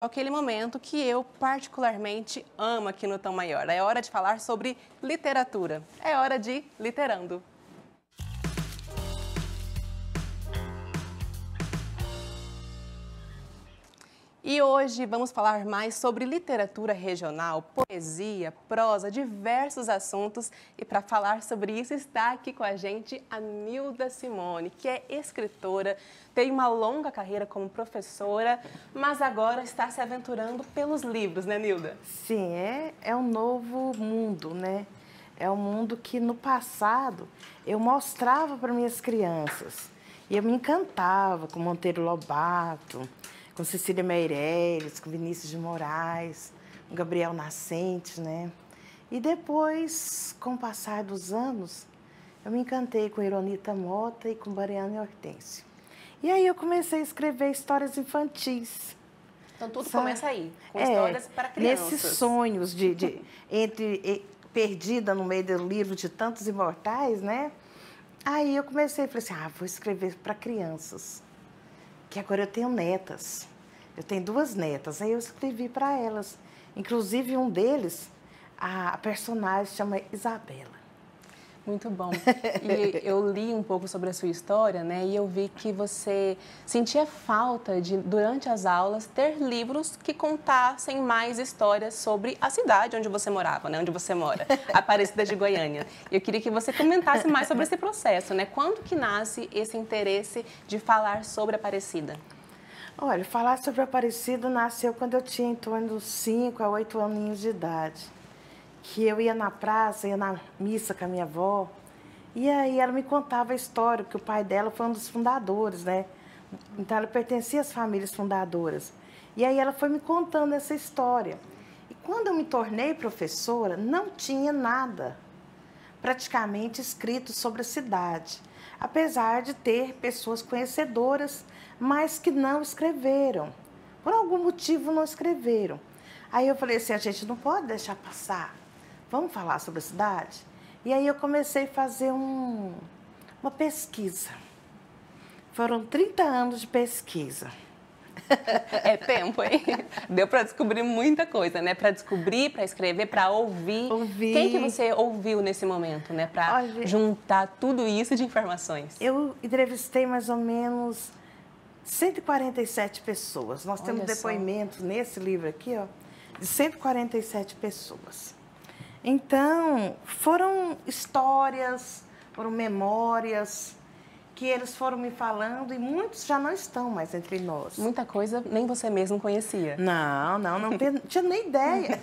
Aquele momento que eu particularmente amo aqui no Tom Maior. É hora de falar sobre literatura. É hora de Literando. E hoje vamos falar mais sobre literatura regional, poesia, prosa, diversos assuntos. E para falar sobre isso está aqui com a gente a Nilda Simone, que é escritora, tem uma longa carreira como professora, mas agora está se aventurando pelos livros, né, Nilda? Sim, é um novo mundo, né? É um mundo que no passado eu mostrava para minhas crianças. E eu me encantava com Monteiro Lobato, com Cecília Meirelles, com Vinícius de Moraes, com Gabriel Nascentes, né? E depois, com o passar dos anos, eu me encantei com Ironita Mota e com Mariana e Hortêncio. E aí eu comecei a escrever histórias infantis. Então tudo começa aí, com histórias para crianças. Nesses sonhos perdida no meio do livro de tantos imortais, né? Aí eu comecei, falei assim, vou escrever para crianças, que agora eu tenho netas. Eu tenho 2 netas, aí eu escrevi para elas. Inclusive um deles, a personagem chama Isabela. Muito bom. E eu li um pouco sobre a sua história, né? E eu vi que você sentia falta de, durante as aulas, ter livros que contassem mais histórias sobre a cidade onde você morava, né? Onde você mora, Aparecida de Goiânia. E eu queria que você comentasse mais sobre esse processo, né? Quando que nasce esse interesse de falar sobre Aparecida? Olha, falar sobre Aparecida nasceu quando eu tinha em torno dos 5 a 8 aninhos de idade. Que eu ia na praça, ia na missa com a minha avó, e aí ela me contava a história, porque o pai dela foi um dos fundadores, né? Então ela pertencia às famílias fundadoras. E aí ela foi me contando essa história. E quando eu me tornei professora, não tinha nada praticamente escrito sobre a cidade, apesar de ter pessoas conhecedoras, mas que não escreveram. Por algum motivo não escreveram. Aí eu falei assim, a gente não pode deixar passar. Vamos falar sobre a cidade? E aí eu comecei a fazer uma pesquisa. Foram 30 anos de pesquisa. É tempo, hein? Deu para descobrir muita coisa, né? Para descobrir, para escrever, para ouvir. Quem que você ouviu nesse momento, né? Para juntar tudo isso de informações. Eu entrevistei mais ou menos 147 pessoas. Nós temos depoimentos nesse livro aqui, ó, de 147 pessoas. Então, foram histórias, foram memórias que eles foram me falando e muitos já não estão mais entre nós. Muita coisa nem você mesmo conhecia. Não tinha nem ideia.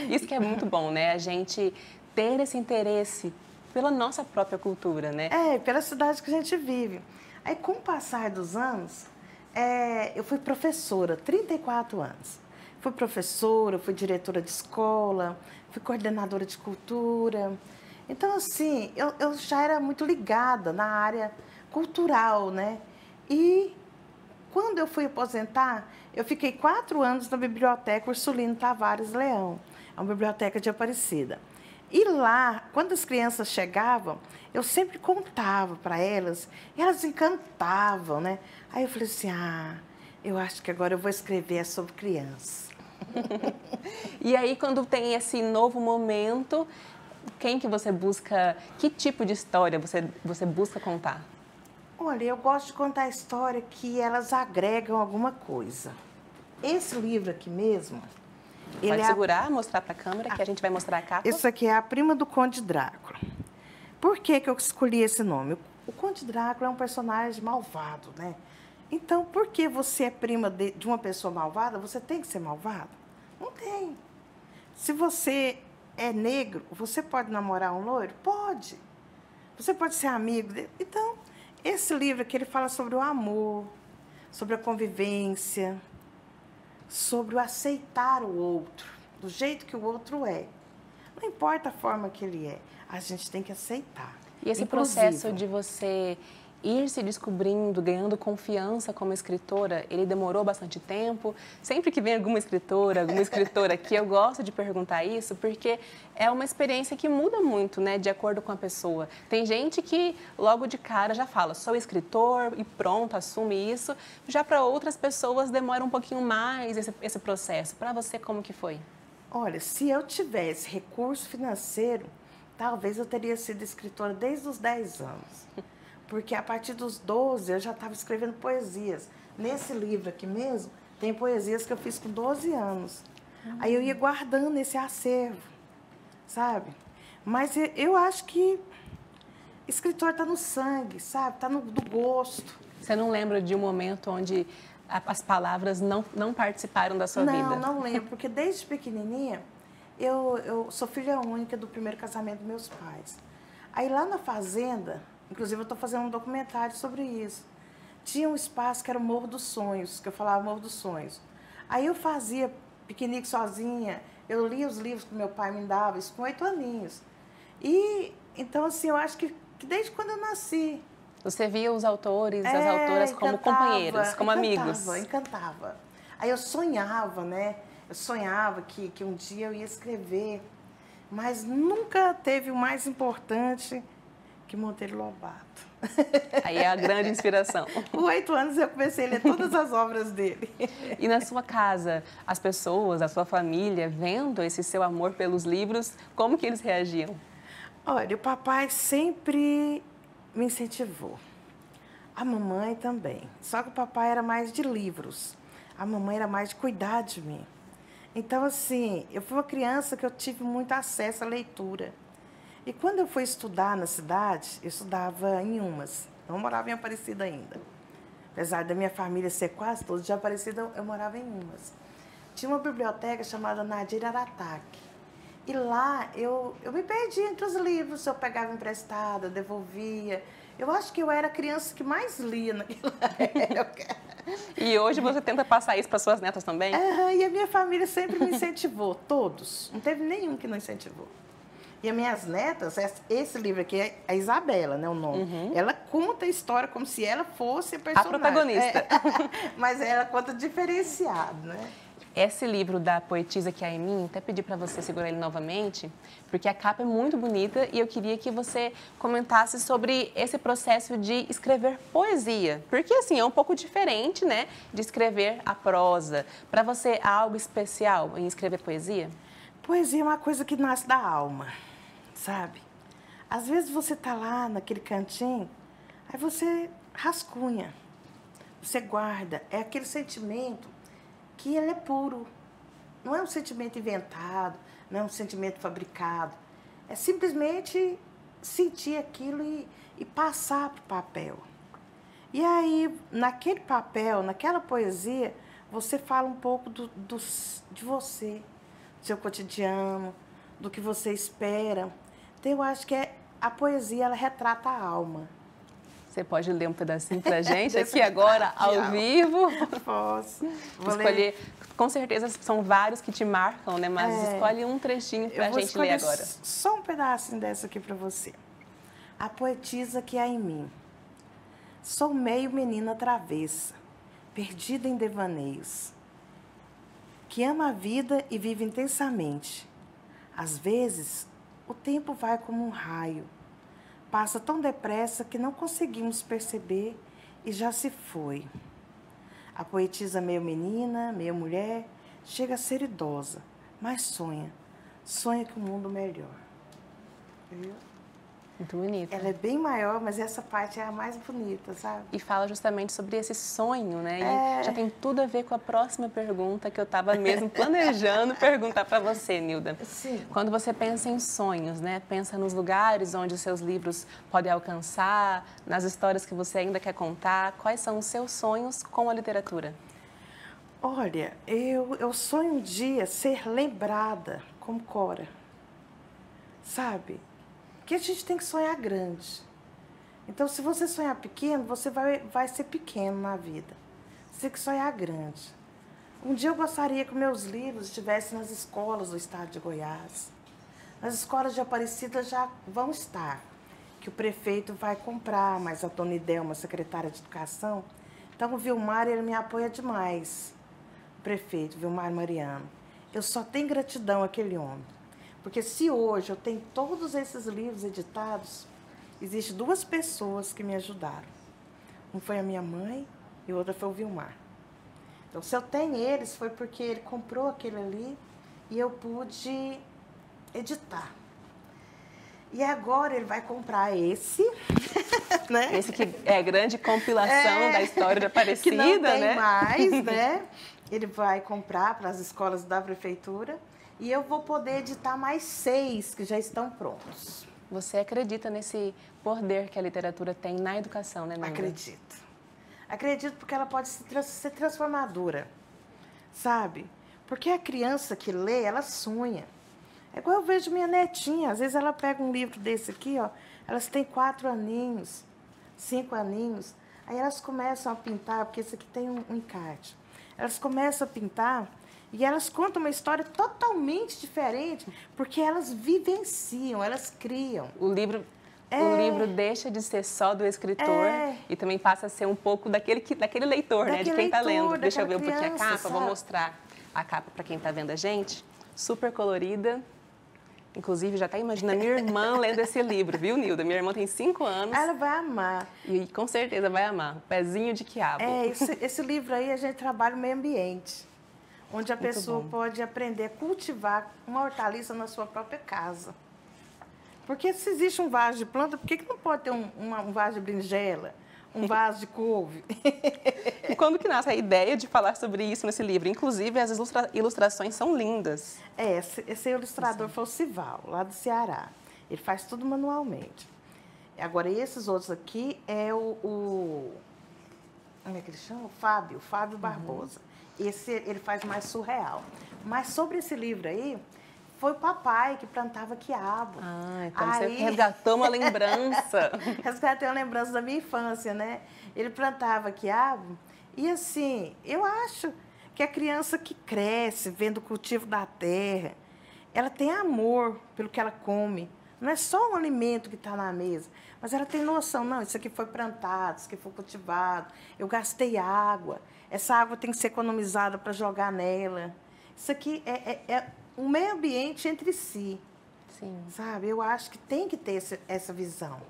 Isso que é muito bom, né? A gente ter esse interesse pela nossa própria cultura, né? Pela cidade que a gente vive. Aí, com o passar dos anos, eu fui professora, 34 anos. Fui professora, fui diretora de escola, fui coordenadora de cultura. Então, assim, eu já era muito ligada na área cultural, né? E quando eu fui aposentar, eu fiquei 4 anos na Biblioteca Ursulino Tavares Leão, a biblioteca de Aparecida. E lá, quando as crianças chegavam, eu sempre contava para elas, e elas encantavam, né? Aí eu falei assim, eu acho que agora eu vou escrever sobre criança. E aí, quando tem esse novo momento, quem que você busca, que tipo de história você busca contar? Olha, eu gosto de contar a história que elas agregam alguma coisa. Esse livro aqui mesmo... Pode segurar, mostrar para a câmera, que a gente vai mostrar a capa. Isso aqui é A Prima do Conde Drácula. Por que eu escolhi esse nome? O Conde Drácula é um personagem malvado, né? Então, por que você é prima de uma pessoa malvada, você tem que ser malvado? Não tem. Se você é negro, você pode namorar um loiro? Pode. Você pode ser amigo dele. Então, esse livro aqui, ele fala sobre o amor, sobre a convivência, sobre o aceitar o outro, do jeito que o outro é. Não importa a forma que ele é, a gente tem que aceitar. E esse processo de você ir se descobrindo, ganhando confiança como escritora, ele demorou bastante tempo? Sempre que vem alguma escritora aqui, eu gosto de perguntar isso, porque é uma experiência que muda muito, né, de acordo com a pessoa. Tem gente que logo de cara já fala, sou escritor e pronto, assume isso. Já para outras pessoas demora um pouquinho mais esse processo. Para você, como que foi? Olha, se eu tivesse recurso financeiro, talvez eu teria sido escritora desde os 10 anos. Porque a partir dos 12 eu já estava escrevendo poesias. Nesse livro aqui mesmo, tem poesias que eu fiz com 12 anos. Aí eu ia guardando esse acervo, sabe? Mas eu acho que escritor está no sangue, sabe? Está no do gosto. Você não lembra de um momento onde as palavras não participaram da sua vida? Não lembro, porque desde pequenininha, eu sou filha única do primeiro casamento dos meus pais. Aí lá na fazenda, inclusive eu estou fazendo um documentário sobre isso, tinha um espaço que era o Morro dos Sonhos, que eu falava Morro dos Sonhos. Aí eu fazia piquenique sozinha, eu lia os livros que meu pai me dava, isso com 8 aninhos. E, então, assim, eu acho que desde quando eu nasci. Você via os autores, as autoras como companheiros, como amigos. Encantava. Aí eu sonhava, né? Eu sonhava que um dia eu ia escrever, mas nunca teve o mais importante que Monteiro Lobato. Aí é a grande inspiração. Com 8 anos eu comecei a ler todas as obras dele. E na sua casa, as pessoas, a sua família, vendo esse seu amor pelos livros, como que eles reagiam? Olha, o papai sempre me incentivou. A mamãe também. Só que o papai era mais de livros. A mamãe era mais de cuidar de mim. Então, assim, eu fui uma criança que eu tive muito acesso à leitura. E quando eu fui estudar na cidade, eu estudava em Umas. Não morava em Aparecida ainda. Apesar da minha família ser quase toda de Aparecida, eu morava em Umas. Tinha uma biblioteca chamada Nadir Arataque. E lá eu me perdi entre os livros. Eu pegava emprestado, eu devolvia. Eu acho que eu era a criança que mais lia naquela época. E hoje você tenta passar isso para suas netas também? E a minha família sempre me incentivou, todos. Não teve nenhum que não incentivou. E as minhas netas, esse livro aqui é a Isabela, né, o nome. Ela conta a história como se ela fosse a personagem. A protagonista. Mas ela conta diferenciado, né? Esse livro da poetisa que há em mim, até pedi para você segurar ele novamente, porque a capa é muito bonita e eu queria que você comentasse sobre esse processo de escrever poesia. Porque, assim, é um pouco diferente, né, de escrever a prosa. Para você, há algo especial em escrever poesia? Poesia é uma coisa que nasce da alma, sabe? Às vezes você tá lá naquele cantinho, aí você rascunha, você guarda. É aquele sentimento que ele é puro. Não é um sentimento inventado, não é um sentimento fabricado. É simplesmente sentir aquilo e passar para o papel. E aí, naquele papel, naquela poesia, você fala um pouco de você, do seu cotidiano, do que você espera. Então, eu acho que a poesia, ela retrata a alma. Você pode ler um pedacinho pra gente aqui agora, ao vivo? Posso. Vou escolher. Com certeza são vários que te marcam, né? Mas escolhe um trechinho pra gente ler agora. Só um pedacinho dessa aqui pra você. A poetisa que há em mim. Sou meio menina travessa, perdida em devaneios, que ama a vida e vive intensamente. Às vezes, o tempo vai como um raio. Passa tão depressa que não conseguimos perceber e já se foi. A poetisa meio menina, meio mulher, chega a ser idosa, mas sonha. Sonha que um mundo melhor. Viu? Muito bonita. Ela é bem maior, mas essa parte é a mais bonita, sabe? E fala justamente sobre esse sonho, né? E já tem tudo a ver com a próxima pergunta que eu estava mesmo planejando perguntar para você, Nilda. Sim. Quando você pensa em sonhos, né? Pensa nos lugares onde os seus livros podem alcançar, nas histórias que você ainda quer contar. Quais são os seus sonhos com a literatura? Olha, eu sonho um dia ser lembrada como Cora, sabe? Que a gente tem que sonhar grande. Então, se você sonhar pequeno, você vai ser pequeno na vida. Você tem que sonhar grande. Um dia eu gostaria que meus livros estivessem nas escolas do estado de Goiás. As escolas de Aparecida já vão estar. que o prefeito vai comprar, mas a dona Idelma, secretária de Educação, então o Vilmar, ele me apoia demais, o prefeito, Vilmar Mariano. Eu só tenho gratidão àquele homem, porque se hoje eu tenho todos esses livros editados, existem 2 pessoas que me ajudaram. Um foi a minha mãe e outra foi o Vilmar. Então, se eu tenho eles, foi porque ele comprou aquele ali e eu pude editar. E agora ele vai comprar esse, né? Esse que é a grande compilação da história de Aparecida, que não tem né? mais, né? Ele vai comprar para as escolas da prefeitura e eu vou poder editar mais 6 que já estão prontos. Você acredita nesse poder que a literatura tem na educação, né, Nilda? Acredito. Acredito porque ela pode ser transformadora, sabe? Porque a criança que lê, ela sonha. É igual eu vejo minha netinha, às vezes ela pega um livro desse aqui, ó, elas têm 4 aninhos, 5 aninhos, aí elas começam a pintar, porque esse aqui tem um encarte. Elas começam a pintar e elas contam uma história totalmente diferente, porque elas vivenciam, elas criam. O livro deixa de ser só do escritor e também passa a ser um pouco daquele leitor, né? De quem está lendo. Deixa eu ver um pouquinho a capa, sabe? Vou mostrar a capa para quem está vendo a gente. Super colorida. Inclusive, já está imaginando a minha irmã lendo esse livro, viu, Nilda? Minha irmã tem 5 anos. Ela vai amar. E com certeza vai amar. O Pezinho de Quiabo. Esse livro aí a gente trabalha no meio ambiente, onde a Muito pessoa bom. pode aprender a cultivar uma hortaliça na sua própria casa. Porque se existe um vaso de planta, por que não pode ter um vaso de berinjela, um vaso de couve? E quando que nasce a ideia de falar sobre isso nesse livro? Inclusive, as ilustrações são lindas. Esse ilustrador foi o Sival, lá do Ceará. Ele faz tudo manualmente. Agora, esses outros aqui é como é que ele chama? O Fábio Barbosa. Esse ele faz mais surreal. Mas sobre esse livro aí, foi o papai que plantava quiabo. Ah, então você resgatou uma lembrança. Resgatei uma lembrança da minha infância, né? Ele plantava quiabo e, assim, eu acho que a criança que cresce vendo o cultivo da terra, ela tem amor pelo que ela come. Não é só um alimento que está na mesa, mas ela tem noção, não, isso aqui foi plantado, isso aqui foi cultivado, eu gastei água, essa água tem que ser economizada para jogar nela. Isso aqui é um meio ambiente entre si. Sim. Sabe? Eu acho que tem que ter essa visão.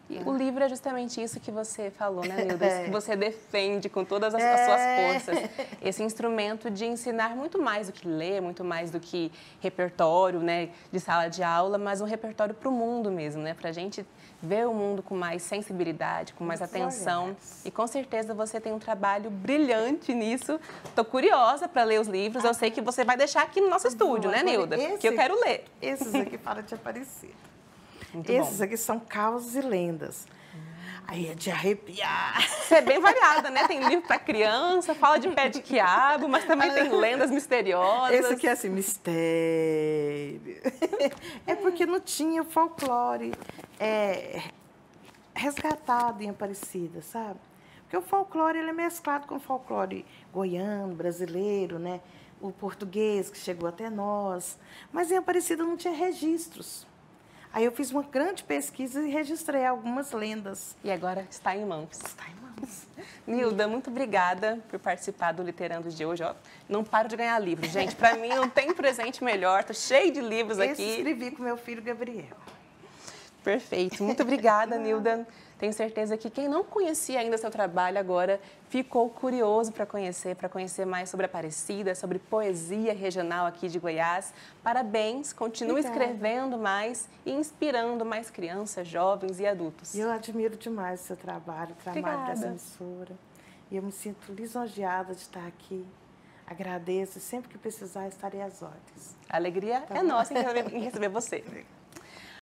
E o livro é justamente isso que você falou, né, Nilda? Isso que você defende com todas as suas forças. Esse instrumento de ensinar muito mais do que ler, muito mais do que repertório, né, de sala de aula, mas um repertório para o mundo mesmo, né? Para a gente ver o mundo com mais sensibilidade, com mais atenção. E com certeza você tem um trabalho brilhante nisso. Estou curiosa para ler os livros. Eu sei que você vai deixar aqui no nosso estúdio, né, Nilda? Porque eu quero ler. Esses aqui falam de Aparecida. Muito Esses bom. aqui são causas e lendas. Aí é de arrepiar. Você é bem variada, né? Tem livro para criança, fala de pé de quiabo, mas também tem lendas misteriosas. Esse aqui é assim, mistério. É porque não tinha o folclore resgatado em Aparecida, sabe? Porque o folclore ele é mesclado com o folclore goiano, brasileiro, né? O português que chegou até nós. Mas em Aparecida não tinha registros. Aí eu fiz uma grande pesquisa e registrei algumas lendas. E agora está em mãos. Está em mãos. Nilda, muito obrigada por participar do Literando de hoje. Ó, não paro de ganhar livros, gente. Para mim não tem presente melhor. Tô cheio de livros aqui. Esse escrevi com meu filho Gabriel. Perfeito. Muito obrigada, Nilda. Tenho certeza que quem não conhecia ainda seu trabalho agora ficou curioso para conhecer mais sobre Aparecida, sobre poesia regional aqui de Goiás. Parabéns, continue escrevendo mais e inspirando mais crianças, jovens e adultos. Eu admiro demais o seu trabalho, o trabalho dessa emissora. E eu me sinto lisonjeada de estar aqui. Agradeço e sempre que precisar estarei às ordens. A alegria é nossa em receber você.